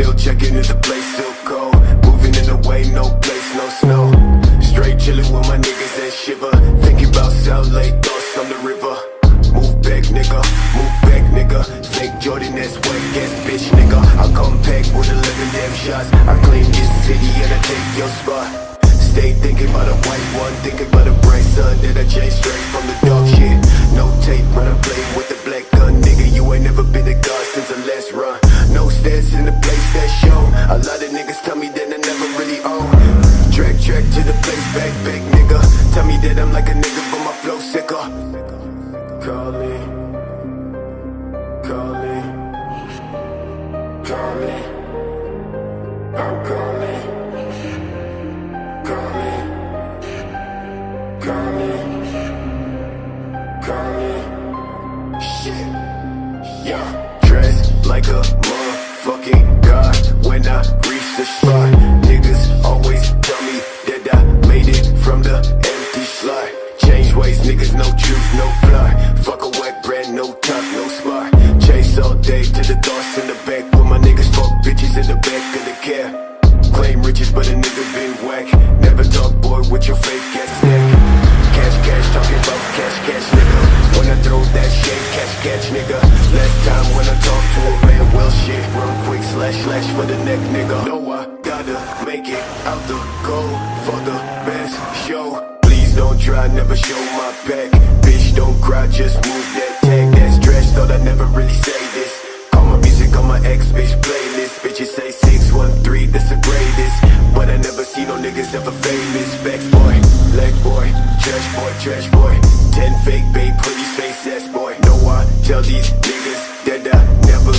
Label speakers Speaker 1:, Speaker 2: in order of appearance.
Speaker 1: Still checking if the place still cold. Moving in the way, no place, no snow. Straight chillin' with my niggas and shiver. Thinking about South Lake, thoughts on the river. Move back, nigga, move back, nigga. Fake Jordan, that's wet gas, bitch, nigga. I come back with 11 damn shots. I claim this city and I take your spot. Stay thinking about a white one, thinking about a bright sun that I changed straight from the dog shit. No tape when I play with the black gun, nigga. You ain't never been a god since the last run. No stats in the place that show. A lot of niggas tell me that I never really own. Track to the place, back, nigga. Tell me that I'm like a nigga, but my flow sicker. Call me, call me, call me. I'm calling. Call me, call me, call me. Shit, yeah. Dressed like a motherfucking god when I reach the spot. Niggas always tell me that I made it from the empty slot. Change ways, niggas, no truth, no plot. Fuck a wet brand, no top, no spot. Chase all day to the thoughts in the back. With my niggas, fuck bitches in the back of the cab. Claim riches, but a nigga been whack. Never talk, boy, with your fake ass neck. Cash, talking about cash, nigga. When I throw that shit, catch, nigga. Last time when I talk to a man, well shit. Run quick, slash for the neck, nigga. Know I gotta make it out the cold for the best show. Please don't try, never show my back. Bitch, don't cry, just move that tag. That's trash, thought I never really say this. Call my music on my ex-bitch playlist. Bitches say 613, that's the greatest. But I never see no niggas ever famous. Facts boy, leg boy, trash boy. 10 fake babe, pretty face ass boy. No, I tell these niggas that I never